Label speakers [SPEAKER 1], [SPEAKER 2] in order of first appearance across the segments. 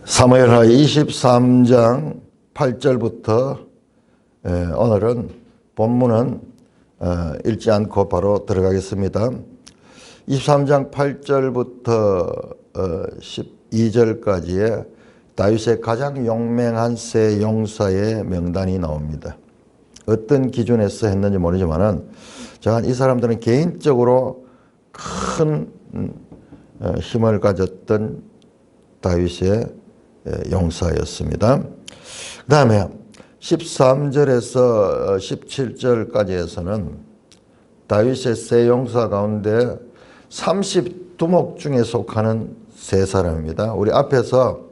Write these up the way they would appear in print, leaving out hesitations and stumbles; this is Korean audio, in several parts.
[SPEAKER 1] 사무엘하 23장 8절부터 오늘은 본문은 읽지 않고 바로 들어가겠습니다. 23장 8절부터 12절까지의 다윗의 가장 용맹한 세 용사의 명단이 나옵니다. 어떤 기준에서 했는지 모르지만은 제가 이 사람들은 개인적으로 큰 힘을 가졌던 다윗의 용사였습니다. 그 다음에 13절에서 17절까지에서는 다윗의 세 용사 가운데 32목 중에 속하는 세 사람입니다. 우리 앞에서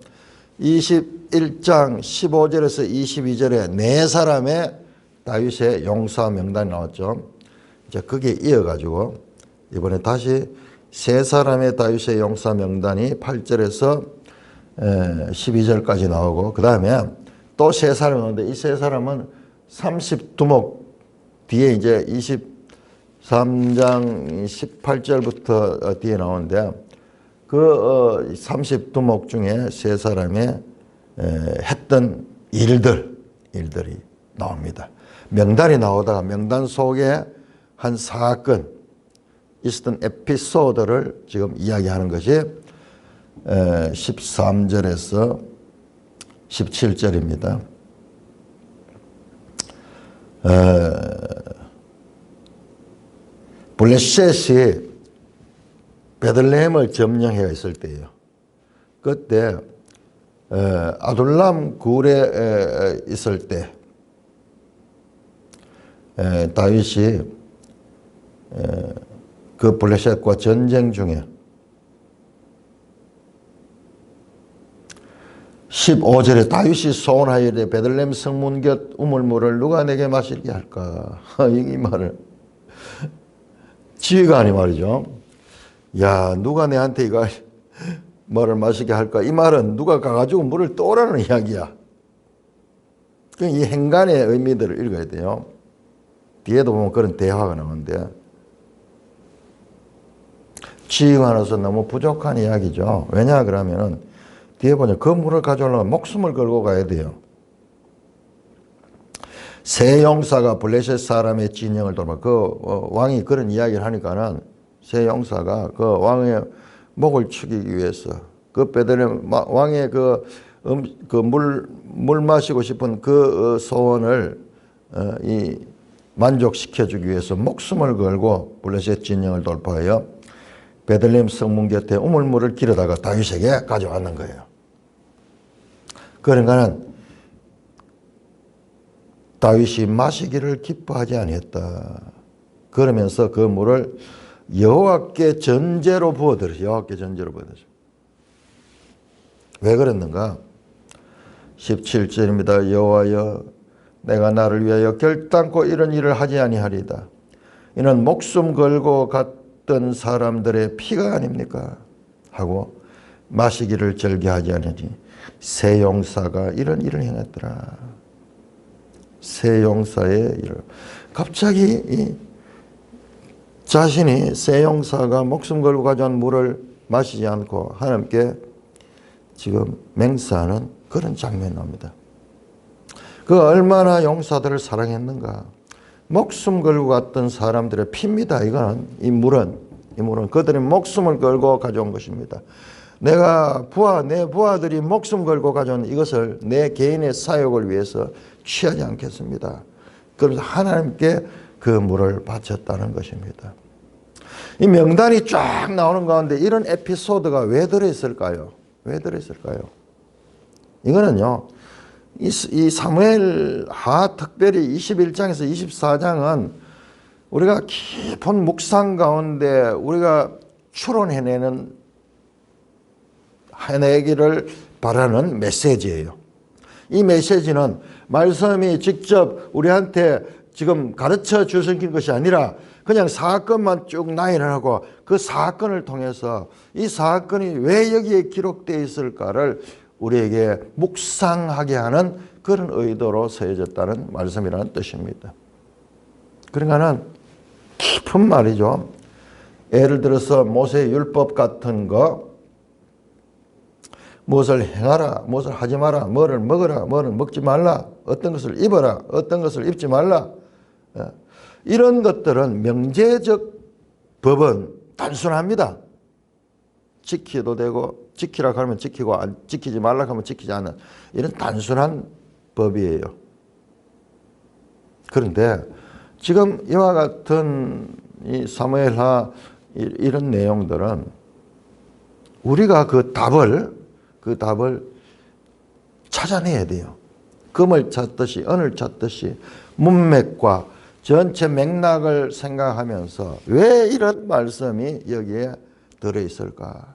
[SPEAKER 1] 21장 15절에서 22절에 네 사람의 다윗의 용사 명단이 나왔죠. 이제 거기에 이어가지고 이번에 다시 세 사람의 다윗의 용사 명단이 8절에서 12절까지 나오고, 그 다음에 또 세 사람이 나오는데 이 세 사람은 32목 뒤에 이제 23장 18절부터 뒤에 나오는데 그 32목 중에 세 사람의 했던 일들이 나옵니다. 명단이 나오다가 명단 속에 한 사건, 있었던 에피소드를 지금 이야기하는 것이 13절에서 17절입니다. 블레셋이 베들레헴을 점령해 있을 때예요. 그때 아둘람 굴에 있을 때 다윗이 그 블레셋과 전쟁 중에 15절에 다윗이 소원하여되 베들레헴 성문 곁 우물물을 누가 내게 마시게 할까? 이 말을 지휘가 아니 말이죠. 야, 누가 내한테 이거 뭐를 마시게 할까? 이 말은 누가 가가지고 물을 떠오라는 이야기야. 이 행간의 의미들을 읽어야 돼요. 뒤에도 보면 그런 대화가 나오는데 지휘관으로서 너무 부족한 이야기죠. 왜냐 그러면은 뒤에 보면 그 물을 가져오려면 목숨을 걸고 가야 돼요. 세 용사가 블레셋 사람의 진영을 돌봐 그 왕이 그런 이야기를 하니까는 세 용사가 그 왕의 목을 축이기 위해서 그 베들레헴 왕의 물 마시고 싶은 그 소원을 만족시켜 주기 위해서 목숨을 걸고 블레셋 진영을 돌파하여 베들레헴 성문 곁에 우물물을 길어다가 다윗에게 가져왔는 거예요. 그러니까는 다윗이 마시기를 기뻐하지 아니했다. 그러면서 그 물을 여호와께 전제로 부어들였어요. 여호와께 전제로 부어들였어요. 왜 그랬는가? 17절입니다. 여호와여, 내가 나를 위하여 결단코 이런 일을 하지 아니하리다. 이는 목숨 걸고 갔던 사람들의 피가 아닙니까? 하고 마시기를 절개하지 않으니 세 용사가 이런 일을 행했더라. 세 용사의 일을. 갑자기 자신이 세 용사가 목숨 걸고 가져온 물을 마시지 않고 하나님께 지금 맹세하는 그런 장면이 나옵니다. 그 얼마나 용사들을 사랑했는가. 목숨 걸고 갔던 사람들의 피입니다. 이거는 이 물은 그들이 목숨을 걸고 가져온 것입니다. 내가 내 부하들이 목숨 걸고 가져온 이것을 내 개인의 사욕을 위해서 취하지 않겠습니다. 그래서 하나님께 그 물을 바쳤다는 것입니다. 이 명단이 쫙 나오는 가운데 이런 에피소드가 왜 들어있을까요? 왜 들어있을까요? 이거는요, 이 사무엘하 특별히 21장에서 24장은 우리가 깊은 묵상 가운데 우리가 해내기를 바라는 메시지예요. 이 메시지는 말씀이 직접 우리한테 지금 가르쳐 주신 것이 아니라 그냥 사건만 쭉 나열을 하고 그 사건을 통해서 이 사건이 왜 여기에 기록되어 있을까를 우리에게 묵상하게 하는 그런 의도로 쓰여졌다는 말씀이라는 뜻입니다. 그러니까는 깊은 말이죠. 예를 들어서 모세의 율법 같은 거 무엇을 행하라, 무엇을 하지 마라, 뭐를 먹어라, 뭐를 먹지 말라, 어떤 것을 입어라, 어떤 것을 입지 말라. 이런 것들은 명제적 법은 단순합니다. 지켜도 되고 지키라 하면 지키고 지키지 말라 하면 지키지 않는 이런 단순한 법이에요. 그런데 지금 이와 같은 이 사무엘하 이런 내용들은 우리가 그 답을 찾아내야 돼요. 금을 찾듯이 은을 찾듯이 문맥과 전체 맥락을 생각하면서 왜 이런 말씀이 여기에 들어있을까?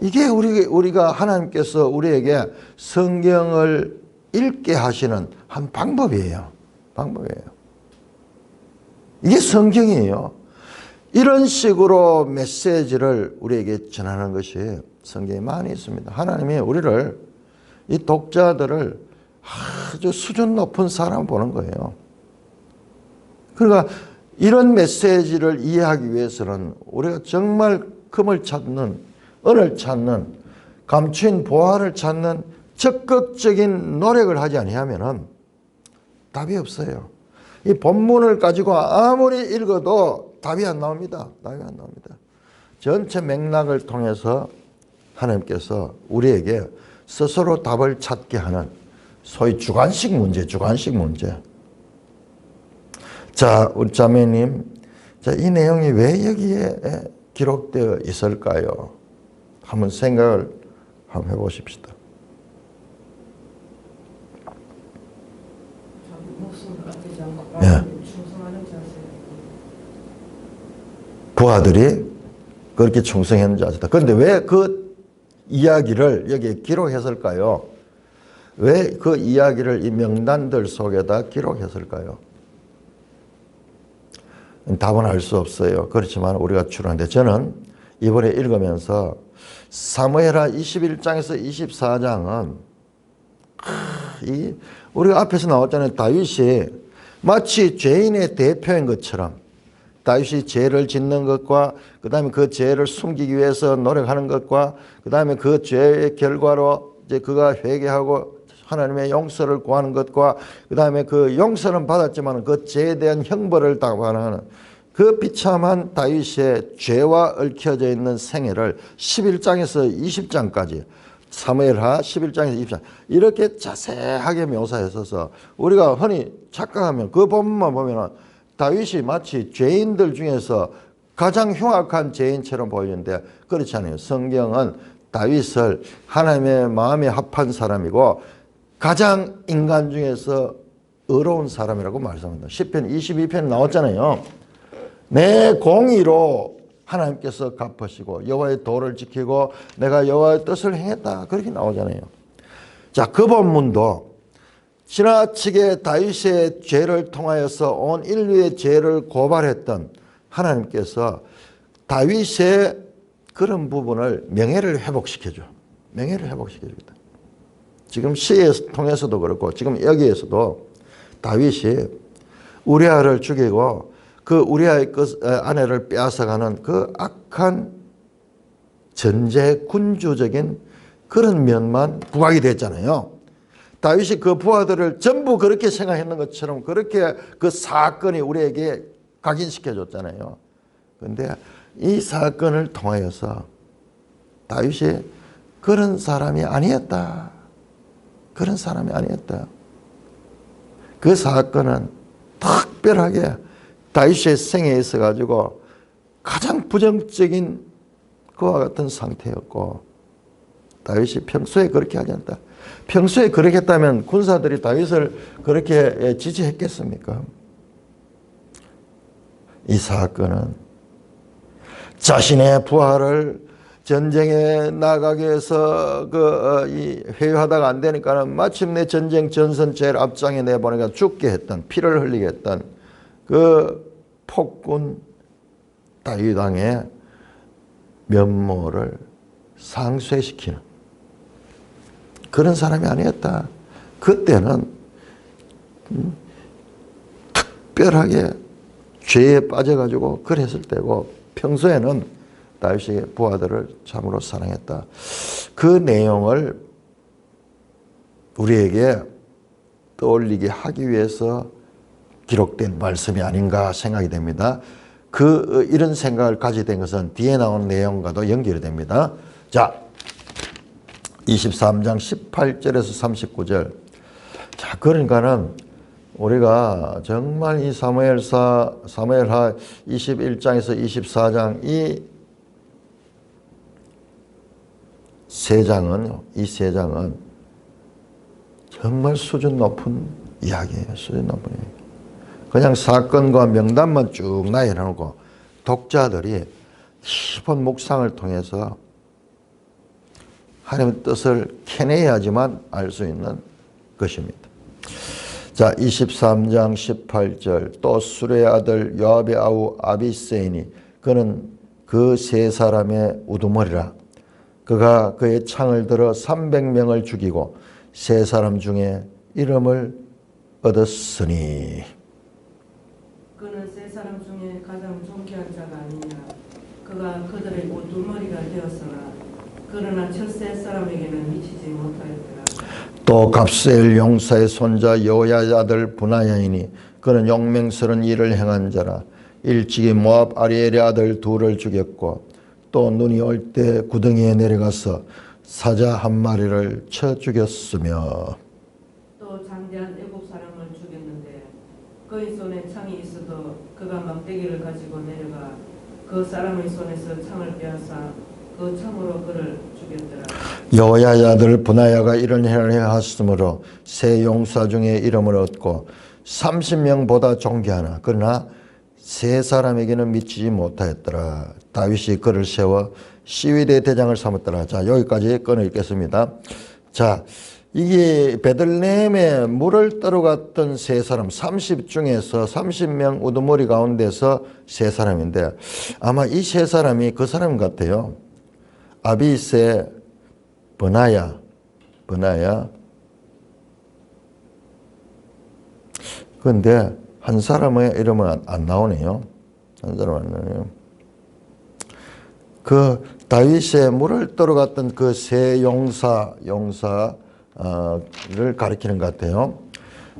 [SPEAKER 1] 이게 우리가 하나님께서 우리에게 성경을 읽게 하시는 한 방법이에요. 이게 성경이에요. 이런 식으로 메시지를 우리에게 전하는 것이 성경에 많이 있습니다. 하나님이 우리를, 이 독자들을 아주 수준 높은 사람 보는 거예요. 그러니까 이런 메시지를 이해하기 위해서는 우리가 정말 금을 찾는, 은을 찾는, 감추인 보화를 찾는 적극적인 노력을 하지 아니하면 답이 없어요. 이 본문을 가지고 아무리 읽어도 답이 안 나옵니다. 전체 맥락을 통해서 하나님께서 우리에게 스스로 답을 찾게 하는 소위 주관식 문제. 자, 우리 자매님, 이 내용이 왜 여기에 기록되어 있을까요? 한번 생각을 한번 해보십시다. 예. 부하들이 그렇게 충성했는 자세다. 그런데 왜 그 이야기를 여기에 기록했을까요? 왜 그 이야기를 이 명단들 속에다 기록했을까요? 답은 알 수 없어요. 그렇지만 우리가 추론하는데 저는 이번에 읽으면서 사무엘하 21장에서 24장은 우리가 앞에서 나왔잖아요. 다윗이 마치 죄인의 대표인 것처럼 다윗이 죄를 짓는 것과 그 다음에 그 죄를 숨기기 위해서 노력하는 것과 그 다음에 그 죄의 결과로 이제 그가 회개하고 하나님의 용서를 구하는 것과 그 다음에 그 용서는 받았지만 그 죄에 대한 형벌을 당하는 그 비참한 다윗의 죄와 얽혀져 있는 생애를 11장에서 20장까지 사무엘하 11장에서 20장 이렇게 자세하게 묘사했어서 우리가 흔히 착각하면 그 본문만 보면 다윗이 마치 죄인들 중에서 가장 흉악한 죄인처럼 보이는데 그렇지 않아요. 성경은 다윗을 하나님의 마음에 합한 사람이고 가장 인간 중에서 의로운 사람이라고 말씀합니다. 시편 22편 나왔잖아요. 내 공의로 하나님께서 갚으시고 여호와의 도를 지키고 내가 여호와의 뜻을 행했다. 그렇게 나오잖아요. 자, 그 본문도 지나치게 다윗의 죄를 통하여서 온 인류의 죄를 고발했던 하나님께서 다윗의 그런 부분을 명예를 회복시켜줘. 명예를 회복시켜주겠다. 지금 시에 통해서도 그렇고 지금 여기에서도 다윗이 우리아를 죽이고 그 우리아의 아내를 빼앗아가는 그 악한 전제 군주적인 그런 면만 부각이 됐잖아요. 다윗이 그 부하들을 전부 그렇게 생각했는 것처럼 그렇게 그 사건이 우리에게 각인시켜 줬잖아요. 그런데 이 사건을 통하여서 다윗이 그런 사람이 아니었다. 그런 사람이 아니었다. 그 사건은 특별하게 다윗의 생애에 있어가지고 가장 부정적인 그와 같은 상태였고 다윗이 평소에 그렇게 하지 않았다. 평소에 그렇게 했다면 군사들이 다윗을 그렇게 지지했겠습니까? 이 사건은 자신의 부하를 전쟁에 나가기 위해서 회유하다가 안 되니까는 마침내 전쟁 전선 제일 앞장에 내보내가 죽게 했던 피를 흘리게 했던 그 폭군 다윗 왕의 면모를 상쇄시키는 그런 사람이 아니었다. 그때는 특별하게 죄에 빠져가지고 그랬을 때고 평소에는 다윗의 부하들을 참으로 사랑했다. 그 내용을 우리에게 떠올리게 하기 위해서 기록된 말씀이 아닌가 생각이 됩니다. 이런 생각을 가지게 된 것은 뒤에 나온 내용과도 연결이 됩니다. 자, 23장 18절에서 39절. 자, 그러니까는 우리가 정말 이 사무엘하 21장에서 24장 이 세 장은 정말 수준 높은 이야기예요. 수준 높은 이야기. 그냥 사건과 명단만 쭉 나열해놓고 독자들이 깊은 묵상을 통해서 하나님의 뜻을 캐내야지만 알 수 있는 것입니다. 자, 23장 18절. 또 수레의 아들 요압의 아우 아비세이니 그는 그 세 사람의 우두머리라. 그가 그의 창을 들어 300명을 죽이고 세 사람 중에 이름을 얻었으니.
[SPEAKER 2] 그는 세 사람 중에 가장 존귀한 자가 아니냐. 그가 그들의 우두머리가 되었으나 그러나 첫 세 사람에게는 미치지 못하였더라.
[SPEAKER 1] 또 갑세엘 용사의 손자 여호야의 아들 브나야이니 그는 용맹스러운 일을 행한 자라. 일찍이 모압 아리엘의 아들 둘을 죽였고 또 눈이 올 때 구덩이에 내려가서 사자 한 마리를 쳐 죽였으며.
[SPEAKER 2] 또 장대한 애국 사람을 죽였는데 그의 손에 창이 있어도 그가 막대기를 가지고 내려가 그 사람의 손에서 창을 빼앗아 그 창으로 그를 죽였더라.
[SPEAKER 1] 여호야의 아들 브나야가 이런 일을 행하였으므로 세 용사 중에 이름을 얻고 30명보다 존귀하나 그러나 세 사람에게는 미치지 못하였더라. 다윗이 그를 세워 시위대 대장을 삼았더라. 자, 여기까지 끊어 읽겠습니다. 자, 이게 베들레헴에 물을 떠러갔던 세 사람 30 중에서 30명 우두머리 가운데서 세 사람인데 아마 이 세 사람이 그 사람 같아요. 아비세, 브나야. 그런데 한 사람의 이름은 안 나오네요. 한 사람 안 나오네요. 그 다윗의 물을 떠러갔던 그 세 용사를 가리키는 것 같아요.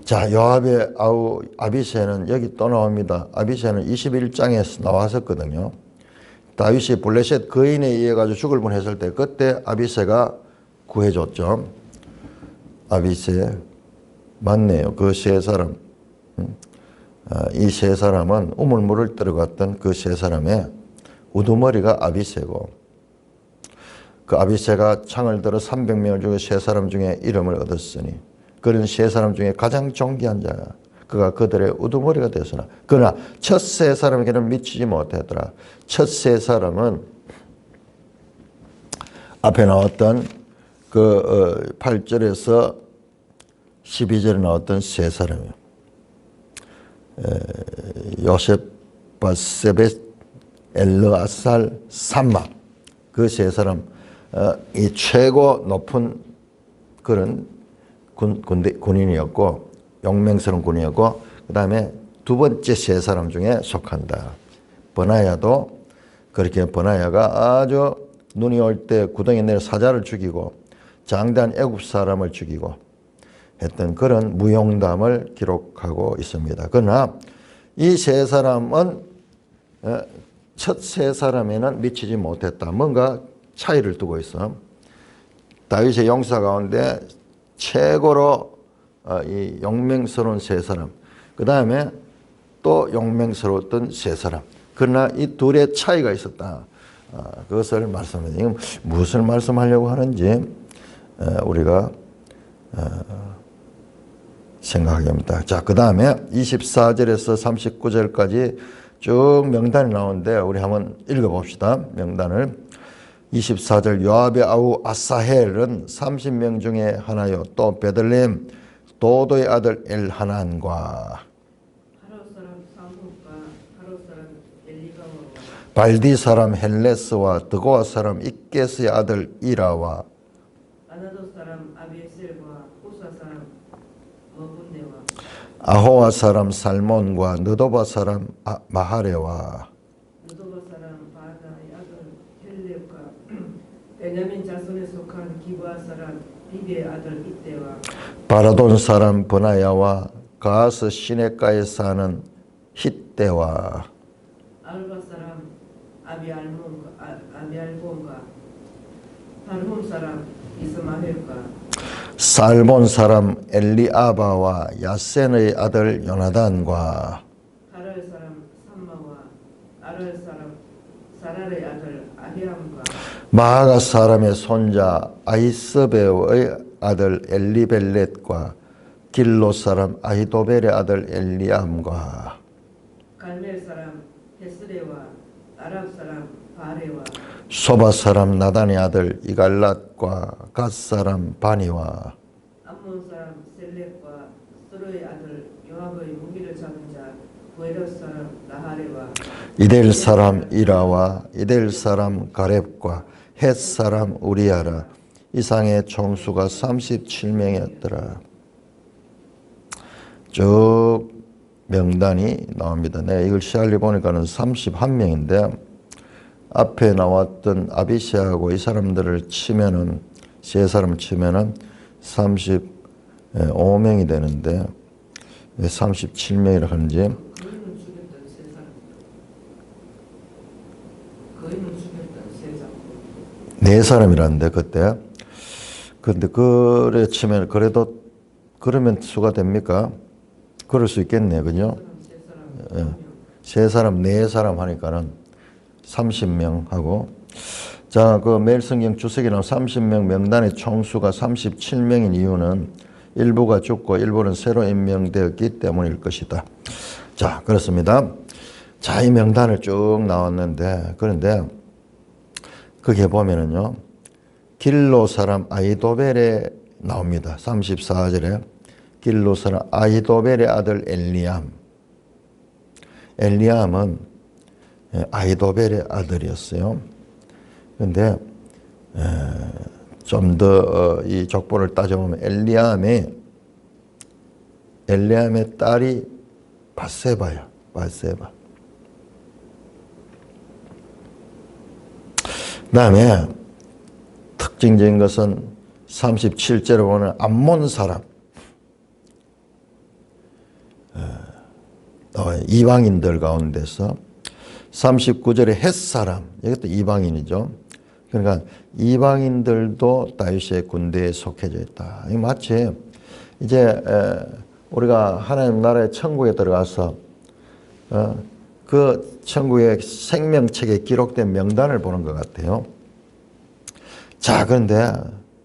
[SPEAKER 1] 자, 요압의 아우 아비새는 여기 또 나옵니다. 아비새는 21장에 나왔었거든요. 다윗이 블레셋 거인에 의해 가지고 죽을 뻔했을 때 그때 아비새가 구해줬죠. 아비새 맞네요. 그 세 사람. 이 세 사람은 우물물을 들어갔던 그 세 사람의 우두머리가 아비새고 그 아비새가 창을 들어 300명을 죽여 세 사람 중에 이름을 얻었으니 그런 세 사람 중에 가장 존귀한 자가 그가 그들의 우두머리가 되었으나 그러나 첫 세 사람에게는 미치지 못하더라. 첫 세 사람은 앞에 나왔던 그 8절에서 12절에 나왔던 세 사람이에요. 요셉 바세벳 엘르아살 삼마 그 세 사람 이 최고 높은 그런 군인이었고 용맹스러운 군인이었고 그 다음에 두 번째 세 사람 중에 속한다. 버나야도 그렇게 버나야가 아주 눈이 올 때 구덩이에 내려 사자를 죽이고 장대한 애굽 사람을 죽이고 했던 그런 무용담을 기록하고 있습니다. 그러나 이 세 사람은 첫 세 사람에는 미치지 못했다. 뭔가 차이를 두고 있어. 다윗의 용사 가운데 최고로 이 용맹스러운 세 사람, 그 다음에 또 용맹스러웠던 세 사람. 그러나 이 둘의 차이가 있었다. 그것을 말씀합니다. 이건 무엇을 말씀하려고 하는지 우리가 생각하게 합니다. 자, 그 다음에 24절에서 39절까지 쭉 명단이 나오는데 우리 한번 읽어봅시다. 명단을. 24절 요압의 아우 아사헬은 30명 중에 하나요. 또 베들레헴 도도의 아들 엘하난과
[SPEAKER 2] 하롯 사람 사무과 하롯 사람 엘리가와
[SPEAKER 1] 발디 사람 헬레스와 드고아 사람 이게스의 아들 이라와
[SPEAKER 2] 아나도 사람 아비에셀과 우사 사람 어분네와
[SPEAKER 1] 아호와 사람 살몬과 느도바 사람 마하레와
[SPEAKER 2] 느도바 사람 바다의 아들 헬렙과 베냐민 자손에 속한 기브아 사람 비비의 아들 이때와
[SPEAKER 1] 바라돈 사람 버나야와 가스 시내가에 사는 hit대와
[SPEAKER 2] 알바 사람 아비알본과 발홈 사람 이스마헬과
[SPEAKER 1] 살몬 사람 엘리아바와 야센의 아들 요나단과
[SPEAKER 2] 가랄 사람 삼마와 아랄 사람 사랄의 아들 아히암과
[SPEAKER 1] 마아가 사람의 손자 아이스베의 아들 엘리벨렛과 길로 사람 아히도벨의 아들 엘리암과
[SPEAKER 2] 갈멜 사람 헤스레와 아랍 사람 바레와
[SPEAKER 1] 소바 사람 나단의 아들 이갈랏과 갓 사람 바니와
[SPEAKER 2] 암몬 사람 셀렉과 스루의 아들 요압의 무기를 잡은 자 부에롯 사람 나하레와
[SPEAKER 1] 이델 사람 이라와 이델 사람 가렙과 헷 사람 우리아라. 이상의 총수가 37명이었더라. 쭉 명단이 나옵니다. 내가 이걸 시알리 보니까는 31명인데 앞에 나왔던 아비시하고 이 사람들을 치면은 세 사람 치면은 35명이 되는데 왜 37명이라 하는지
[SPEAKER 2] 거인을 죽였던 세 사람 거인을 죽였던 세 사람
[SPEAKER 1] 네 사람이라는데 그때 근데 그래 치면 그래도 그러면 수가 됩니까? 그럴 수 있겠네, 그죠?
[SPEAKER 2] 세 사람
[SPEAKER 1] 예. 세 사람, 네 사람 하니까는 30명 하고 자, 그 매일 성경 주석에 나온 30명 명단의 총수가 37명인 이유는 일부가 죽고 일부는 새로 임명되었기 때문일 것이다. 자, 그렇습니다. 자, 이 명단을 쭉 나왔는데 그런데 거기에 보면은요. 길로 사람 아히도벨에 나옵니다. 34절에 길로 사람 아히도벨의 아들 엘리암. 엘리암은 아히도벨의 아들이었어요. 그런데 좀 더 이 족보를 따져보면 엘리암의 딸이 바세바야. 바세바. 그다음에 특징적인 것은 37절에 보면 암몬 사람 이방인들 가운데서 39절에 헷 사람 이것도 이방인이죠. 그러니까 이방인들도 다윗의 군대에 속해져 있다. 이 마치 이제 우리가 하나님 나라의 천국에 들어가서 그 천국의 생명책에 기록된 명단을 보는 것 같아요. 자, 그런데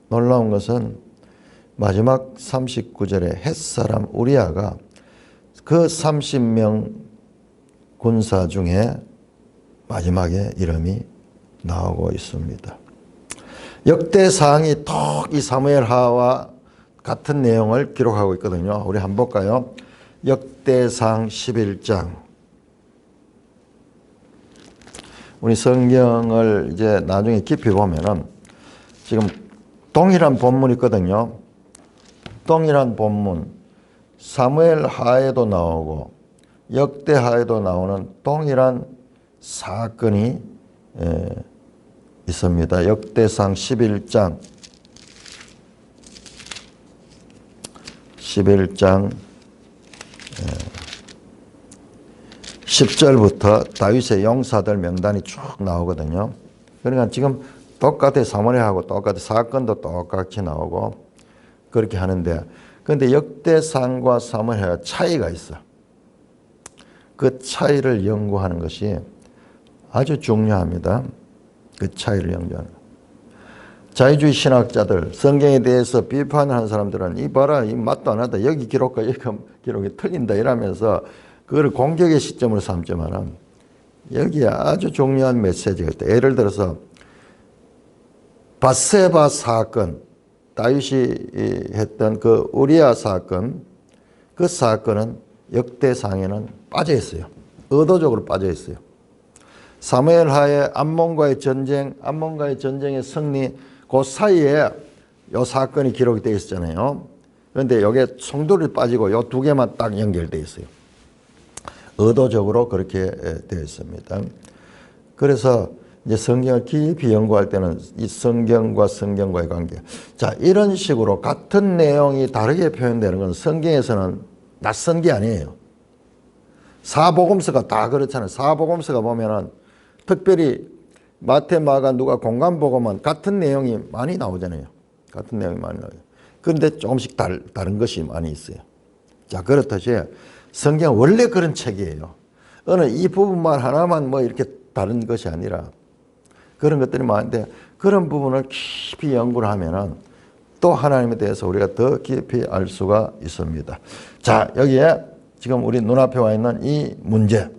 [SPEAKER 1] 놀라운 것은 마지막 39절에 헷사람 우리아가 그 30명 군사 중에 마지막에 이름이 나오고 있습니다. 역대사항이 톡 이 사무엘하와 같은 내용을 기록하고 있거든요. 우리 한번 볼까요? 역대상 11장. 우리 성경을 이제 나중에 깊이 보면은 지금 동일한 본문이 있거든요. 동일한 본문. 사무엘하에도 나오고 역대하에도 나오는 동일한 사건이 있습니다. 역대상 11장 10절부터 다윗의 용사들 명단이 쭉 나오거든요. 그러니까 지금 똑같아 사무엘하고 똑같아 사건도 똑같이 나오고 그렇게 하는데 그런데 역대상과 사무엘하고 차이가 있어. 그 차이를 연구하는 것이 아주 중요합니다. 그 차이를 연구하는 것. 자유주의 신학자들, 성경에 대해서 비판하는 사람들은 이 봐라, 이 맛도 안 하다. 여기 기록과 여기 기록이 틀린다 이러면서 그걸 공격의 시점으로 삼지만은 여기에 아주 중요한 메시지가 있다. 예를 들어서 밧세바 사건, 다윗이 했던 그 우리아 사건, 그 사건은 역대상에는 빠져 있어요. 의도적으로 빠져 있어요. 사무엘하의 암몬과의 전쟁의 승리 그 사이에 이 사건이 기록이 되어 있었잖아요. 그런데 여기에 송돌이 빠지고 이 두 개만 딱 연결되어 있어요. 의도적으로 그렇게 되어 있습니다. 그래서 이제 성경을 깊이 연구할 때는 이 성경과 성경과의 관계. 자, 이런 식으로 같은 내용이 다르게 표현되는 건 성경에서는 낯선 게 아니에요. 사복음서가 다 그렇잖아요. 사복음서가 보면은 특별히 마태, 마가, 누가 공간복음은 같은 내용이 많이 나오잖아요. 같은 내용이 많이 나와요. 그런데 조금씩 다른 것이 많이 있어요. 자, 그렇듯이 성경은 원래 그런 책이에요. 어느 이 부분만 하나만 뭐 이렇게 다른 것이 아니라 그런 것들이 많은데 그런 부분을 깊이 연구를 하면은 또 하나님에 대해서 우리가 더 깊이 알 수가 있습니다. 자, 여기에 지금 우리 눈앞에 와 있는 이 문제.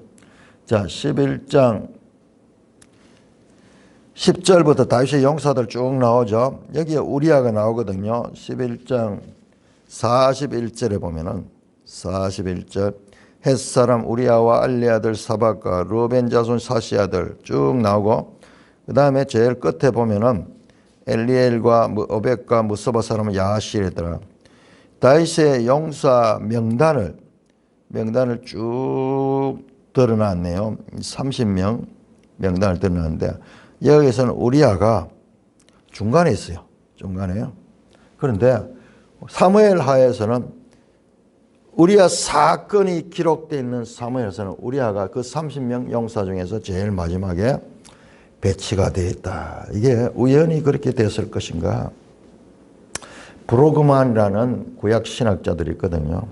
[SPEAKER 1] 자, 11장 10절부터 다윗의 용사들 쭉 나오죠. 여기에 우리아가 나오거든요. 11장 41절에 보면은 41절 햇사람 우리아와 알리 아들 사박과 루벤 자손 사시 아들 쭉 나오고 그 다음에 제일 끝에 보면은 엘리엘과 오벳과 무스바 사람 야하실이더라. 다윗의 용사 명단을 쭉 드러났네요. 30명 명단을 드러났는데 여기서는 우리아가 중간에 있어요. 중간에요. 그런데 사무엘 하에서는 우리아 사건이 기록되어 있는 사무엘에서는 우리아가 그 30명 용사 중에서 제일 마지막에 배치가 되어 있다. 이게 우연히 그렇게 됐을 것인가? 브로그만이라는 구약 신학자들이 있거든요.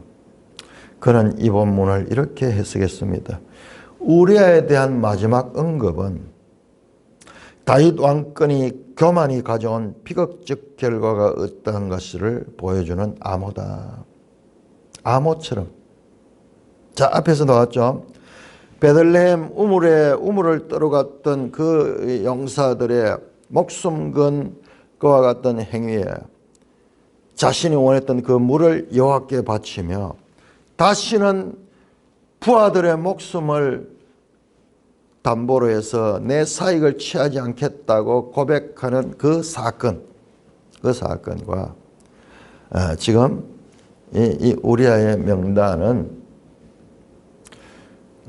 [SPEAKER 1] 그는 이 본문을 이렇게 해석했습니다. 우리아에 대한 마지막 언급은 다윗 왕권이 교만이 가져온 비극적 결과가 어떠한 것을 보여주는 암호다. 암호처럼. 자, 앞에서 나왔죠. 베들레헴 우물을 떨어갔던 그 용사들의 목숨 건 그와 같은 행위에 자신이 원했던 그 물을 여호와께 바치며 다시는 부하들의 목숨을 담보로 해서 내 사익을 취하지 않겠다고 고백하는 그 사건과 지금 이 우리아의 명단은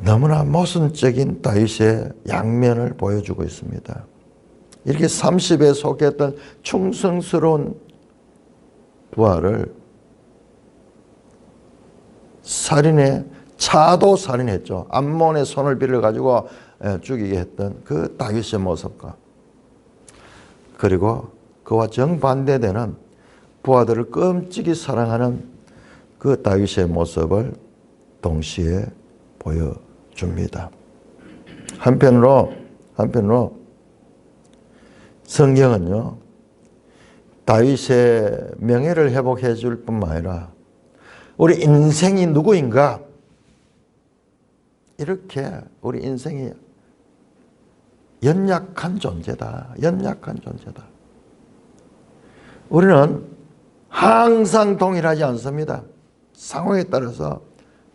[SPEAKER 1] 너무나 모순적인 다윗의 양면을 보여주고 있습니다. 이렇게 30에 속했던 충성스러운 부하를 차도 살인했죠. 암몬의 손을 빌려가지고 죽이게 했던 그 다윗의 모습과 그리고 그와 정반대되는 부하들을 끔찍이 사랑하는 그 다윗의 모습을 동시에 보여줍니다. 한편으로 성경은요, 다윗의 명예를 회복해 줄 뿐만 아니라 우리 인생이 누구인가? 이렇게 우리 인생이 연약한 존재다. 우리는 항상 동일하지 않습니다. 상황에 따라서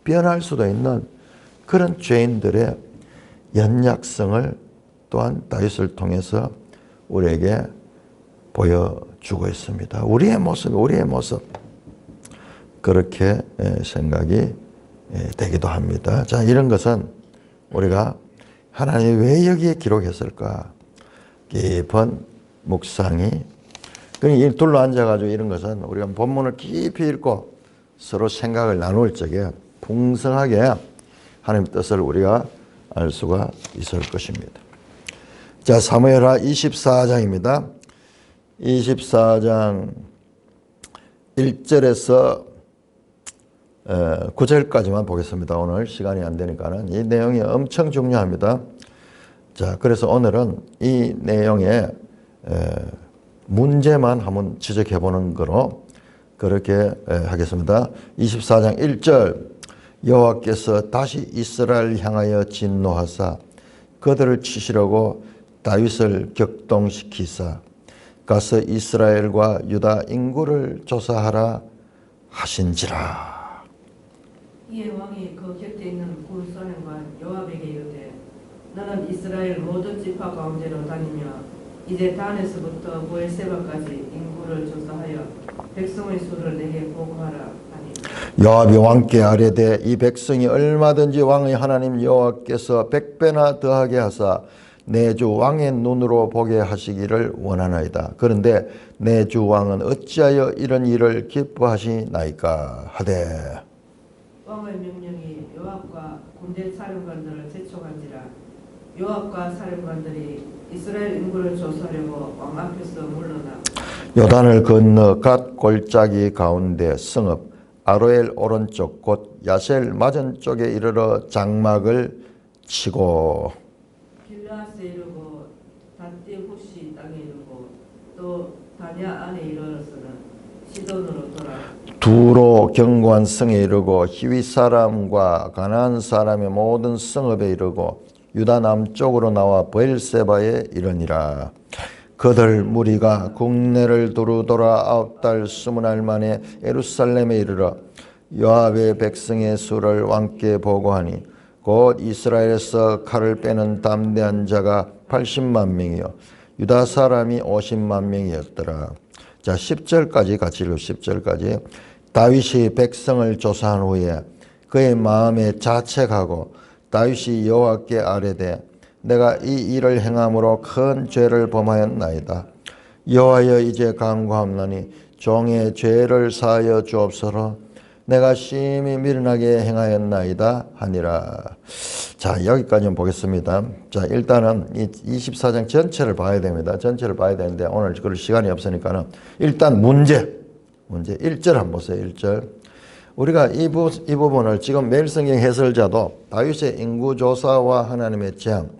[SPEAKER 1] 변할 수도 있는 그런 죄인들의 연약성을 또한 다윗을 통해서 우리에게 보여주고 있습니다. 우리의 모습 그렇게 생각이 되기도 합니다. 자, 이런 것은 우리가 하나님이 왜 여기에 기록했을까? 깊은 묵상이. 그러니 둘러 앉아가지고 이런 것은 우리가 본문을 깊이 읽고 서로 생각을 나눌 적에 풍성하게 하나님의 뜻을 우리가 알 수가 있을 것입니다. 자, 사무엘하 24장입니다. 24장 1절에서 9절까지만 보겠습니다. 오늘 시간이 안 되니까는 이 내용이 엄청 중요합니다. 자, 그래서 오늘은 이 내용의 문제만 한번 지적해 보는 거로 그렇게 하겠습니다. 24장 1절 여호와께서 다시 이스라엘 향하여 진노하사 그들을 치시려고 다윗을 격동시키사 가서 이스라엘과 유다 인구를 조사하라 하신지라.
[SPEAKER 2] 이에 왕이 그 곁에 있는 군사령관 요압에게 이르되 너는 이스라엘 모든 지파 가운데로 다니며 이제 단에서부터 브엘세바까지 인구를 조사하여 백성의 수를 내게 보고하라 하니
[SPEAKER 1] 요압이 왕께 아뢰되 이 백성이 얼마든지 왕의 하나님 여호와께서 100배나 더하게 하사 내 주 왕의 눈으로 보게 하시기를 원하나이다. 그런데 내 주 왕은 어찌하여 이런 일을 기뻐하시나이까 하되
[SPEAKER 2] 왕의 명령이 요압과 군대 사령관들을 재촉한지라 요압과 사령관들이 이스라엘 인구를 조사하려고 왕 앞에서 물러나
[SPEAKER 1] 요단을 건너 갓 골짜기 가운데 성읍 아로엘 오른쪽 곧 야셀 맞은 쪽에 이르러 장막을 치고
[SPEAKER 2] 길라스에 이르고 닷디 후시 땅에 이르고 또 다냐 안에 이르러서는 시돈으로 돌아
[SPEAKER 1] 두로 견고한 성에 이르고 히위 사람과 가나안 사람의 모든 성읍에 이르고 유다 남쪽으로 나와 브엘세바에 이르니라. 그들 무리가 국내를 두루 돌아 9달 20날 만에 예루살렘에 이르러 요압의 백성의 수를 왕께 보고하니 곧 이스라엘에서 칼을 빼는 담대한 자가 80만 명이요 유다 사람이 50만 명이었더라. 자, 10절까지 같이 읽어. 10절까지. 다윗이 백성을 조사한 후에 그의 마음에 자책하고 다윗이 여호와께 아뢰되 내가 이 일을 행함으로 큰 죄를 범하였나이다. 여호와여 이제 간구하노니 종의 죄를 사하여 주옵소서. 내가 심히 미련하게 행하였나이다 하니라. 자, 여기까지 보겠습니다. 자, 일단은 이 24장 전체를 봐야 됩니다. 전체를 봐야 되는데 오늘 그럴 시간이 없으니까는 일단 문제 1절 한번 보세요. 1절. 우리가 이 부분을 지금 매일성경 해설자도 다윗의 인구조사와 하나님의 재앙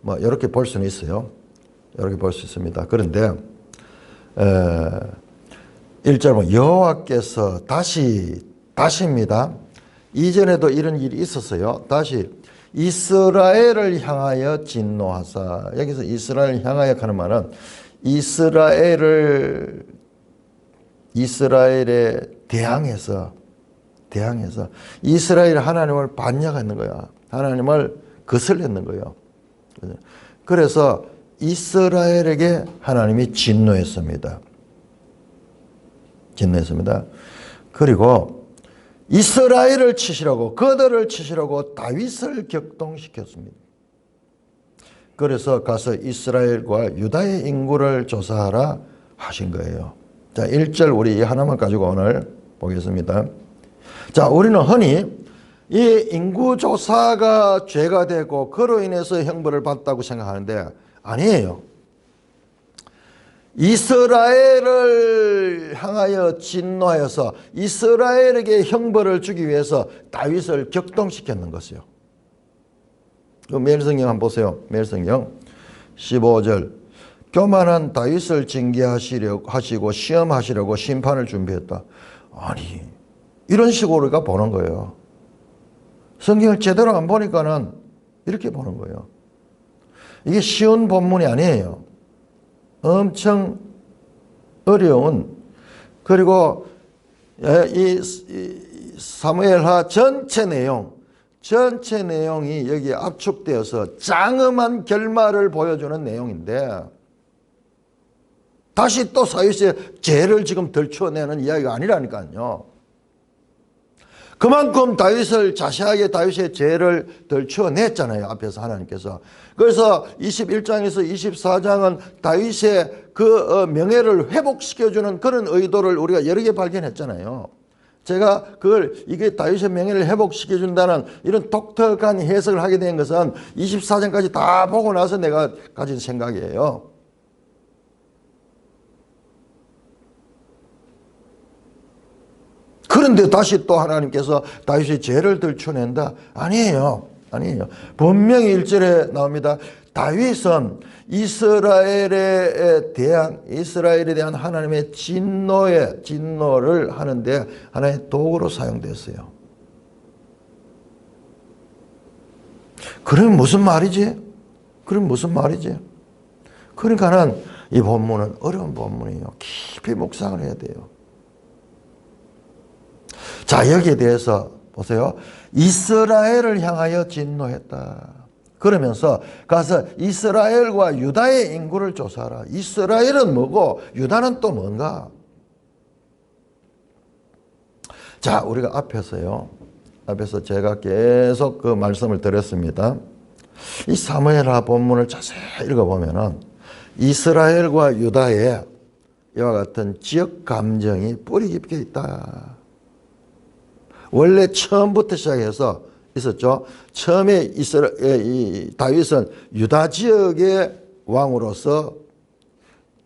[SPEAKER 1] 뭐 이렇게 볼 수는 있어요. 이렇게 볼 수 있습니다. 그런데 1절 보면 여호와께서 다시입니다. 이전에도 이런 일이 있었어요. 다시 이스라엘을 향하여 진노하사. 여기서 이스라엘을 향하여 하는 말은 이스라엘에 대항해서 이스라엘 하나님을 반역하는 거야. 하나님을 거슬렸는 거예요. 그래서 이스라엘에게 하나님이 진노했습니다. 그리고 이스라엘을 치시라고 그들을 치시라고 다윗을 격동시켰습니다. 그래서 가서 이스라엘과 유다의 인구를 조사하라 하신 거예요. 자, 1절 우리 하나만 가지고 오늘 보겠습니다. 자, 우리는 흔히 이 인구조사가 죄가 되고 그로 인해서 형벌을 받았다고 생각하는데 아니에요. 이스라엘을 향하여 진노하여서 이스라엘에게 형벌을 주기 위해서 다윗을 격동시켰는 것이요. 매일성경 한번 보세요. 매일성경 15절. 교만한 다윗을 징계하시고 시험하시려고 심판을 준비했다. 아니, 이런 식으로 우리가 보는 거예요. 성경을 제대로 안 보니까는 이렇게 보는 거예요. 이게 쉬운 본문이 아니에요. 엄청 어려운, 그리고 이 사무엘하 전체 내용이 여기에 압축되어서 장엄한 결말을 보여주는 내용인데 다시 또 다윗의 죄를 지금 덜쳐내는 이야기가 아니라니까요. 그만큼 다윗을 자세하게 다윗의 죄를 덜쳐냈잖아요. 앞에서 하나님께서. 그래서 21장에서 24장은 다윗의 그 명예를 회복시켜주는 그런 의도를 우리가 여러 개 발견했잖아요. 제가 이게 다윗의 명예를 회복시켜준다는 이런 독특한 해석을 하게 된 것은 24장까지 다 보고 나서 내가 가진 생각이에요. 그런데 다시 또 하나님께서 다윗의 죄를 들춰낸다? 아니에요. 분명히 1절에 나옵니다. 다윗은 이스라엘에 대한 하나님의 진노를 하는데 하나의 도구로 사용됐어요. 그럼 무슨 말이지? 그러니까는 이 본문은 어려운 본문이에요. 깊이 묵상을 해야 돼요. 자, 여기에 대해서 보세요. 이스라엘을 향하여 진노했다. 그러면서 가서 이스라엘과 유다의 인구를 조사하라. 이스라엘은 뭐고 유다는 또 뭔가? 자, 우리가 앞에서 제가 계속 그 말씀을 드렸습니다. 이 사무엘하 본문을 자세히 읽어보면은 이스라엘과 유다의 이와 같은 지역 감정이 뿌리 깊게 있다. 원래 처음부터 시작해서 있었죠. 처음에 다윗은 유다 지역의 왕으로서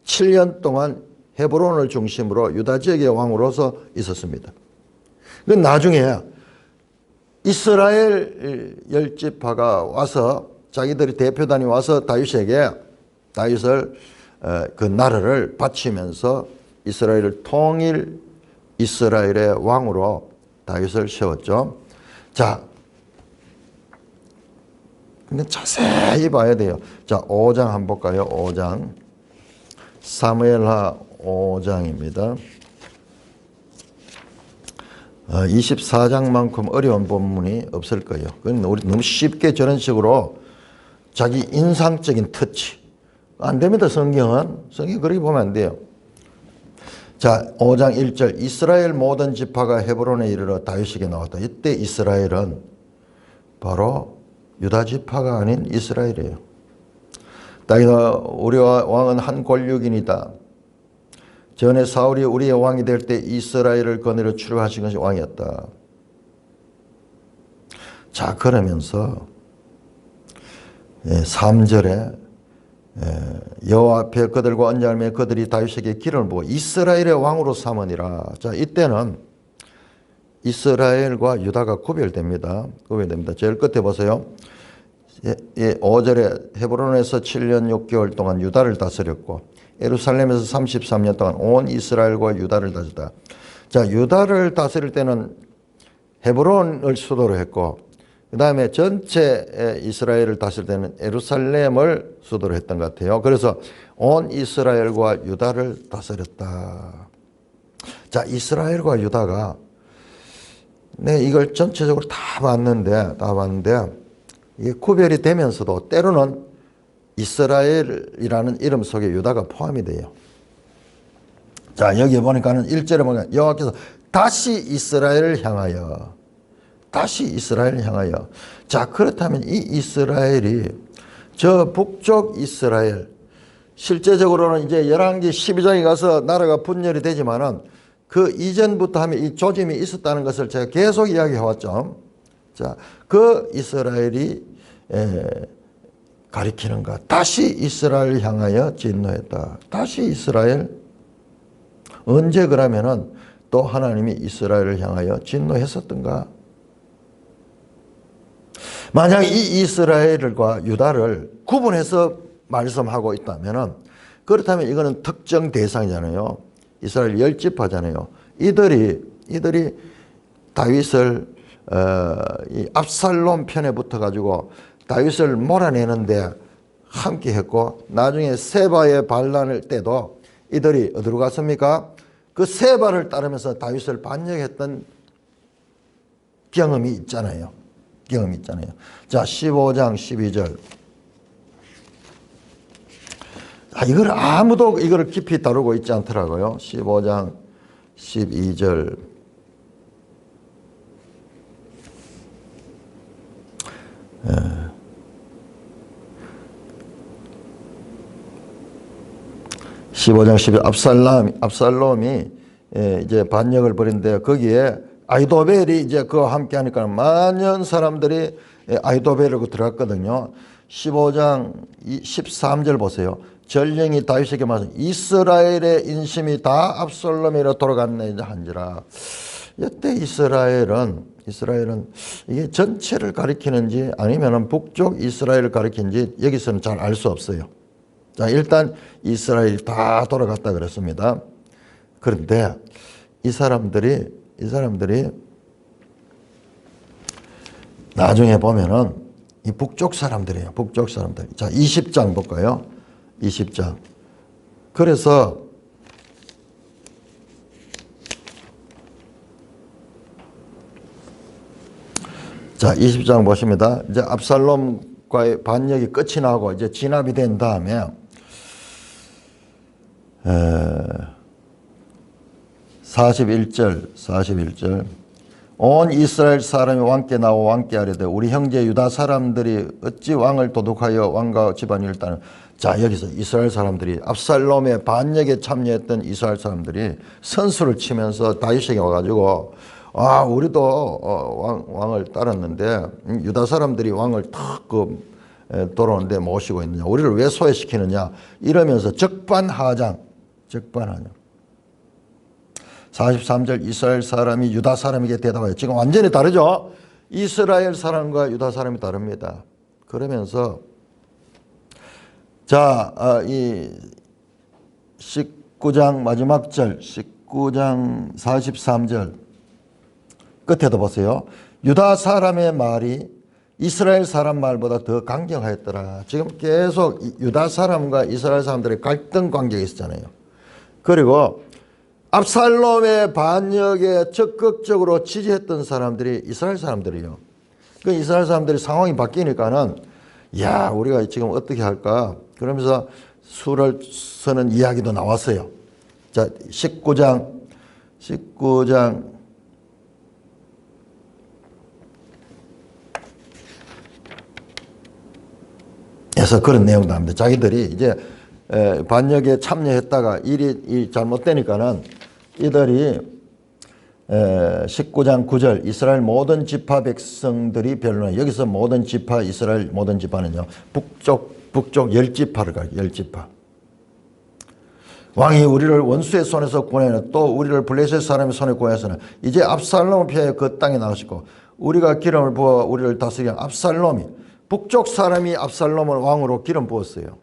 [SPEAKER 1] 7년 동안 헤브론을 중심으로 유다 지역의 왕으로서 있었습니다. 그 나중에 이스라엘 열지파가 와서 자기들이 대표단이 와서 다윗을 그 나라를 바치면서 이스라엘을 통일 이스라엘의 왕으로 다윗을 세웠죠. 자, 근데 자세히 봐야 돼요. 자, 5장 한번 볼까요? 5장. 사무엘하 5장입니다. 24장만큼 어려운 본문이 없을 거예요. 그건 우리 너무 쉽게 저런 식으로 자기 인상적인 터치. 안 됩니다, 성경은. 성경 그렇게 보면 안 돼요. 자, 5장 1절. 이스라엘 모든 지파가 헤브론에 이르러 다윗에게 나왔다. 이때 이스라엘은 바로 유다 지파가 아닌 이스라엘이에요. 다윗아, 우리 왕은 한 권력인이다. 전에 사울이 우리의 왕이 될 때 이스라엘을 거느려 출애하신 것이 왕이었다. 자, 그러면서 3절에 여호와 앞에 그들과 언약을 맺어 그들이 다윗에게 기름을 부어 이스라엘의 왕으로 삼으니라. 자, 이때는 이스라엘과 유다가 구별됩니다. 제일 끝에 보세요. 5절에 헤브론에서 7년 6개월 동안 유다를 다스렸고 예루살렘에서 33년 동안 온 이스라엘과 유다를 다스렸다. 자, 유다를 다스릴 때는 헤브론을 수도로 했고 그 다음에 전체 이스라엘을 다스릴 때는 예루살렘을 수도로 했던 것 같아요. 그래서 온 이스라엘과 유다를 다스렸다. 자, 이스라엘과 유다가 이걸 전체적으로 다 봤는데 이게 구별이 되면서도 때로는 이스라엘이라는 이름 속에 유다가 포함이 돼요. 자, 여기 보니까는 1절에 보니까 여호와께서 다시 이스라엘을 향하여 자, 그렇다면 이 이스라엘이 저 북쪽 이스라엘 실제적으로는 이제 열왕기 12장에 가서 나라가 분열이 되지만은 그 이전부터 하면 이 조짐이 있었다는 것을 제가 계속 이야기해 왔죠. 자, 그 이스라엘이 가리키는 것. 다시 이스라엘을 향하여 진노했다. 다시 이스라엘. 언제 그러면은 또 하나님이 이스라엘을 향하여 진노했었던가? 만약 이 이스라엘과 유다를 구분해서 말씀하고 있다면은 그렇다면 이거는 특정 대상이잖아요. 이스라엘 열지파잖아요. 이들이 다윗을 이 압살롬 편에 붙어가지고 다윗을 몰아내는데 함께 했고 나중에 세바의 반란을 때도 이들이 어디로 갔습니까? 그 세바를 따르면서 다윗을 반역했던 경험이 있잖아요. 자, 15장 12절. 이걸 아무도 이걸 깊이 다루고 있지 않더라고요. 15장 12절. 예. 15장 12절. 압살롬이 이제 반역을 벌인데 거기에 아히도벨이 이제 그와 함께 하니까 많은 사람들이 아히도벨로 들어갔거든요. 15장 13절 보세요. 전령이 다윗에게 말씀 이스라엘의 인심이 다 압살롬이로 돌아갔네 한지라. 이때 이스라엘은 이게 전체를 가리키는지 아니면 북쪽 이스라엘을 가리키는지 여기서는 잘 알 수 없어요. 자, 일단 이스라엘이 다 돌아갔다 그랬습니다. 그런데 이 사람들이 나중에 보면은 이 북쪽 사람들이에요. 북쪽 사람들. 자, 20장 볼까요? 20장. 그래서 자, 20장 보십니다. 이제 압살롬과의 반역이 끝이 나고 이제 진압이 된 다음에 41절 온 이스라엘 사람이 왕께 나와 왕께 하려되 우리 형제 유다 사람들이 어찌 왕을 도둑하여 왕과 집안을 따는. 자, 여기서 이스라엘 사람들이 압살롬의 반역에 참여했던 이스라엘 사람들이 선수를 치면서 다윗에게 와가지고 우리도 왕을 따랐는데 유다 사람들이 왕을 탁 돌아오는데 모시고 있느냐, 우리를 왜 소외시키느냐 이러면서 적반하장 43절 이스라엘 사람이 유다 사람에게 대답하여. 지금 완전히 다르죠. 이스라엘 사람과 유다 사람이 다릅니다. 그러면서 이 19장 마지막 절 19장 43절 끝에도 보세요. 유다 사람의 말이 이스라엘 사람 말보다 더 강경하였더라. 지금 계속 유다 사람과 이스라엘 사람들의 갈등 관계가 있었잖아요. 그리고 압살롬의 반역에 적극적으로 지지했던 사람들이 이스라엘 사람들이요. 그 이스라엘 사람들이 상황이 바뀌니까는 우리가 지금 어떻게 할까? 그러면서 수를 서는 이야기도 나왔어요. 자, 19장 에서 그런 내용도 합니다. 자기들이 이제 반역에 참여했다가 일이 잘못되니까는 이들이 19장 9절 이스라엘 모든 지파 백성들이 변론해. 여기서 모든 지파, 이스라엘 모든 지파는요, 북쪽 10지파를 가요. 10지파. 왕이 우리를 원수의 손에서 구원하여 또 우리를 블레셋 사람의 손에 구원해서는 이제 압살롬을 피하여 그 땅에 나가시고 우리가 기름을 부어 우리를 다스리는 압살롬이, 북쪽 사람이 압살롬을 왕으로 기름 부었어요.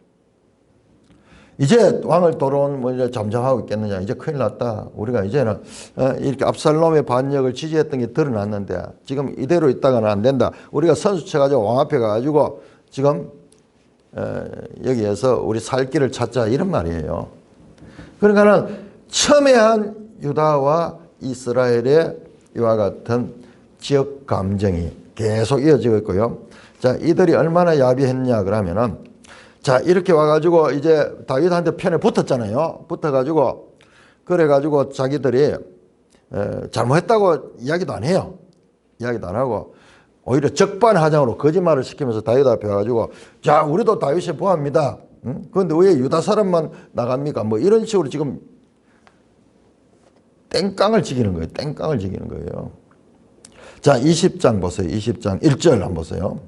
[SPEAKER 1] 이제 왕을 돌아온 이제 잠잠하고 있겠느냐. 이제 큰일 났다. 우리가 이제는 이렇게 압살롬의 반역을 지지했던 게 드러났는데 지금 이대로 있다가는 안 된다. 우리가 선수 쳐가지고 왕 앞에 가가지고 지금 여기에서 우리 살 길을 찾자 이런 말이에요. 그러니까는 첨예한 유다와 이스라엘의 이와 같은 지역 감정이 계속 이어지고 있고요. 자, 이들이 얼마나 야비했냐 그러면은, 자, 이렇게 와가지고 이제 다윗한테 편에 붙었잖아요. 붙어가지고 그래가지고 자기들이 잘못했다고 이야기도 안 해요. 이야기도 안 하고 오히려 적반하장으로 거짓말을 시키면서 다윗 앞에 와가지고, 자, 우리도 다윗의 부하입니다. 그런데 왜 유다 사람만 나갑니까? 뭐 이런 식으로 지금 땡깡을 지기는 거예요. 땡깡을 지기는 거예요. 자, 20장 보세요. 20장 1절 한번 보세요.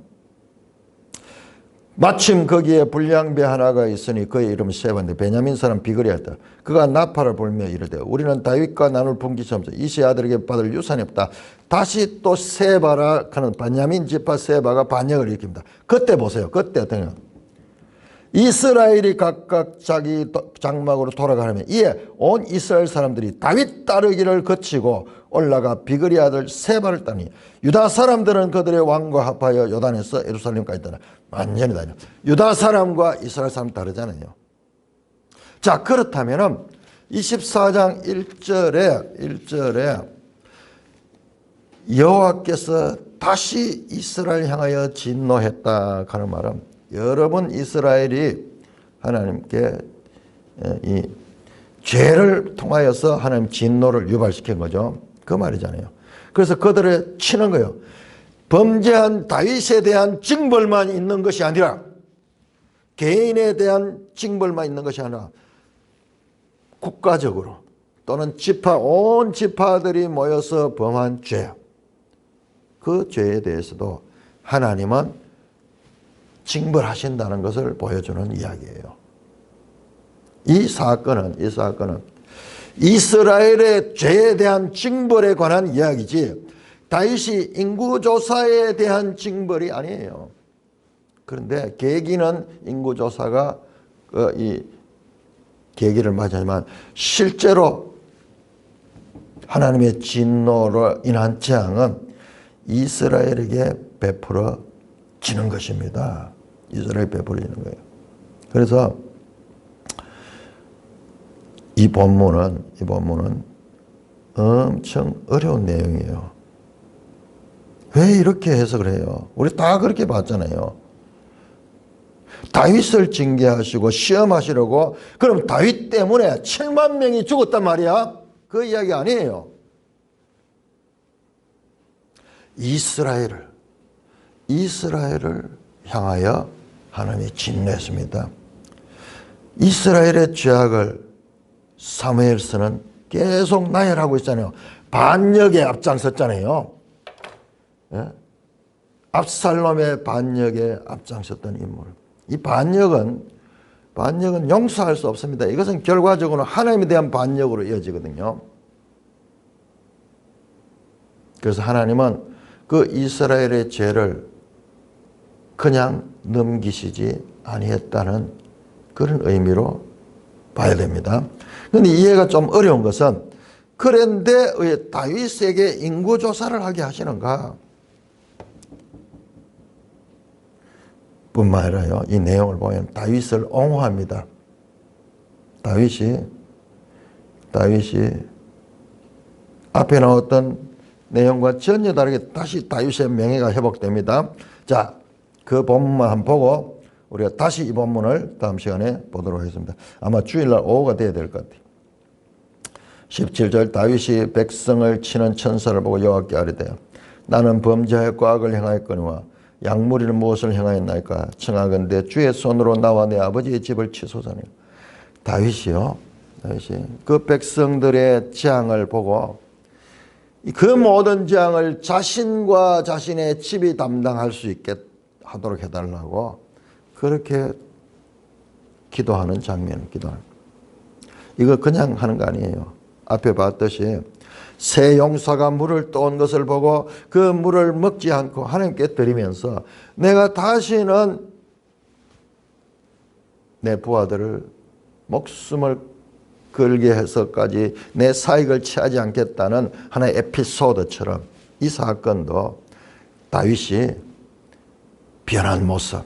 [SPEAKER 1] 마침 거기에 불량배 하나가 있으니 그의 이름은 세바인데 베냐민 사람 비그리였다. 그가 나팔을 불며 이르되 우리는 다윗과 나눌 분깃이 없어 이세 아들에게 받을 유산이 없다. 다시 또 세바라 하는 베냐민 지파 세바가 반역을 일으킵니다. 그때 보세요. 그때 어떠냐. 이스라엘이 각각 자기 장막으로 돌아가려면 이에 온 이스라엘 사람들이 다윗 따르기를 거치고 올라가 비그리 아들 세바를 따니 유다 사람들은 그들의 왕과 합하여 요단에서 예루살렘까지 떠나. 완전히 다르죠. 유다 사람과 이스라엘 사람 다르잖아요. 자, 그렇다면은 24장 1절에 여호와께서 다시 이스라엘 향하여 진노했다 하는 말은 여러분 이스라엘이 하나님께 이 죄를 통하여서 하나님 진노를 유발시킨 거죠. 그 말이잖아요. 그래서 그들을 치는 거예요. 범죄한 다윗에 대한 징벌만 있는 것이 아니라 개인에 대한 징벌만 있는 것이 아니라 국가적으로 또는 온 지파들이 모여서 범한 죄, 그 죄에 대해서도 하나님은 징벌하신다는 것을 보여주는 이야기예요. 이 사건은 이스라엘의 죄에 대한 징벌에 관한 이야기지 다윗이 인구조사에 대한 징벌이 아니에요. 그런데 계기는 인구조사가 이 계기를 맞이하지만 실제로 하나님의 진노로 인한 재앙은 이스라엘에게 베풀어지는 것입니다. 이스라엘에 베풀어지는 거예요. 그래서 이 본문은 엄청 어려운 내용이에요. 왜 이렇게 해석을 해요? 우리 다 그렇게 봤잖아요. 다윗을 징계하시고 시험하시려고, 그럼 다윗 때문에 7만 명이 죽었단 말이야? 그 이야기 아니에요. 이스라엘을 향하여 하나님이 진노했습니다. 이스라엘의 죄악을 사무엘서는 계속 나열하고 있잖아요. 반역에 앞장섰잖아요. 예? 압살롬의 반역에 앞장섰던 인물. 이 반역은 용서할 수 없습니다. 이것은 결과적으로 하나님에 대한 반역으로 이어지거든요. 그래서 하나님은 그 이스라엘의 죄를 그냥 넘기시지 아니했다는 그런 의미로 봐야 됩니다. 그런데 이해가 좀 어려운 것은 그런데 왜 다윗에게 인구조사를 하게 하시는가? 뿐만 아니라요, 이 내용을 보면 다윗을 옹호합니다. 다윗이 앞에 나왔던 내용과 전혀 다르게 다시 다윗의 명예가 회복됩니다. 자, 그 본문만 한번 보고 우리가 다시 이 본문을 다음 시간에 보도록 하겠습니다. 아마 주일날 오후가 돼야 될 것 같아요. 17절 다윗이 백성을 치는 천사를 보고 여호와께 아뢰되 나는 범죄하였고 악을 행하였거니와 약물이는 무엇을 행하였나이까? 청하건대 주의 손으로 나와 내 아버지의 집을 치소서니. 다윗이 그 백성들의 재앙을 보고 그 모든 재앙을 자신과 자신의 집이 담당할 수 있게 하도록 해달라고 그렇게 기도하는 장면, 이거 그냥 하는 거 아니에요. 앞에 봤듯이 새 용사가 물을 떠온 것을 보고 그 물을 먹지 않고 하나님께 드리면서 내가 다시는 내 부하들을 목숨을 걸게 해서까지 내 사익을 취하지 않겠다는 하나의 에피소드처럼 이 사건도 다윗이 변한 모습,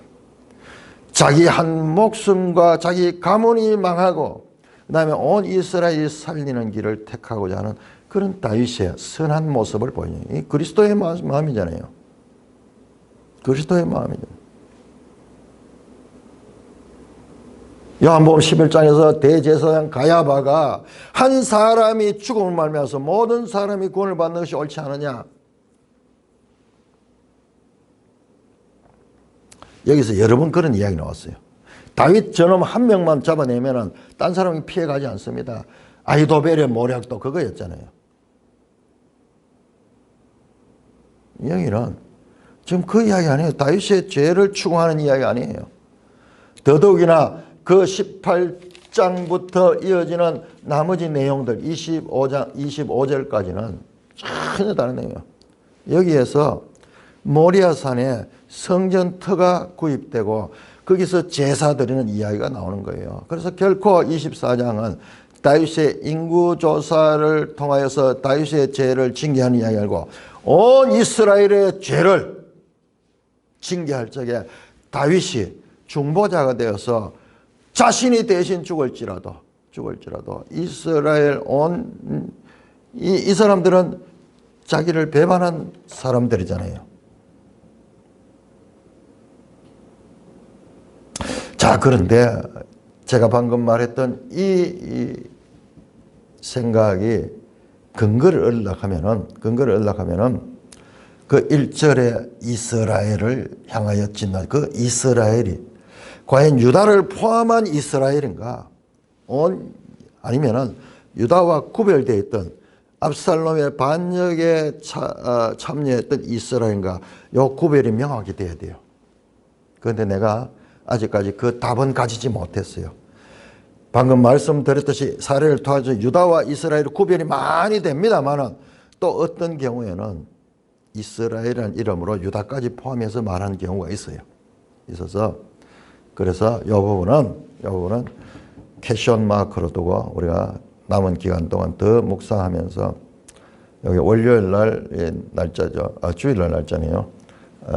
[SPEAKER 1] 자기 한 목숨과 자기 가문이 망하고 그 다음에 온 이스라엘이 살리는 길을 택하고자 하는 그런 다윗의 선한 모습을 보이는 이 그리스도의 마음이잖아요. 그리스도의 마음이죠. 요한복음 11장에서 대제사장 가야바가 한 사람이 죽음을 말미암아서 모든 사람이 구원을 받는 것이 옳지 않느냐. 여기서 여러 번 그런 이야기 나왔어요. 다윗 저놈 한 명만 잡아내면은 딴 사람이 피해가지 않습니다. 아히도벨의 모략도 그거였잖아요. 이 얘기는 지금 그 이야기 아니에요. 다윗의 죄를 추구하는 이야기 아니에요. 더더욱이나 그 18장부터 이어지는 나머지 내용들 25절까지는 전혀 다른 내용이에요. 여기에서 모리아산에 성전터가 구입되고 거기서 제사 드리는 이야기가 나오는 거예요. 그래서 결코 24장은 다윗의 인구조사를 통하여서 다윗의 죄를 징계하는 이야기 아니고 온 이스라엘의 죄를 징계할 적에 다윗이 중보자가 되어서 자신이 대신 죽을지라도 이스라엘 이 사람들은 자기를 배반한 사람들이잖아요. 자, 그런데 제가 방금 말했던 이 생각이 근거를 얻으려고 하면은 그 1절에 이스라엘을 향하여 진노, 그 이스라엘이 과연 유다를 포함한 이스라엘인가? 아니면은 유다와 구별되어 있던 압살롬의 반역에 참여했던 이스라엘인가? 요 구별이 명확히 돼야 돼요. 그런데 내가 아직까지 그 답은 가지지 못했어요. 방금 말씀드렸듯이 사례를 통해서 유다와 이스라엘 구별이 많이 됩니다만은 또 어떤 경우에는 이스라엘이라는 이름으로 유다까지 포함해서 말하는 경우가 있어서 그래서 이 부분은 캐션 마크로 두고 우리가 남은 기간 동안 더 묵상하면서 여기 월요일 날 날짜죠. 주일날 날짜네요.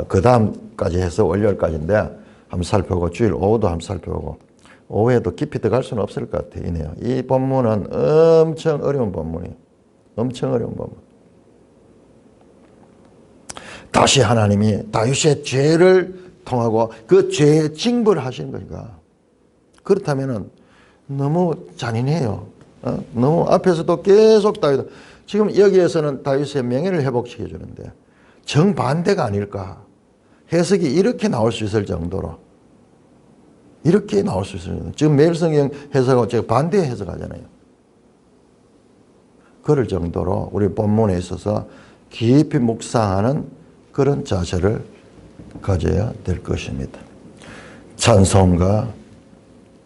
[SPEAKER 1] 그 다음까지 해서 월요일까지인데 한번 살펴보고 주일 오후도 한번 살펴보고 오후에도 깊이 들어갈 수는 없을 것 같아요. 이 본문은 엄청 어려운 본문이에요. 엄청 어려운 본문. 다시 하나님이 다윗의 죄를 통하고 그 죄의 징벌을 하시는 거니까. 그렇다면 너무 잔인해요. 너무 앞에서도 계속 다윗, 지금 여기에서는 다윗의 명예를 회복시켜 주는데 정반대가 아닐까. 해석이 이렇게 나올 수 있을 정도로. 이렇게 나올 수 있을 정도로. 지금 매일 성경 해석하고 제가 반대 해석하잖아요. 그럴 정도로 우리 본문에 있어서 깊이 묵상하는 그런 자세를 가져야 될 것입니다. 찬송가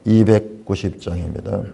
[SPEAKER 1] 290장입니다.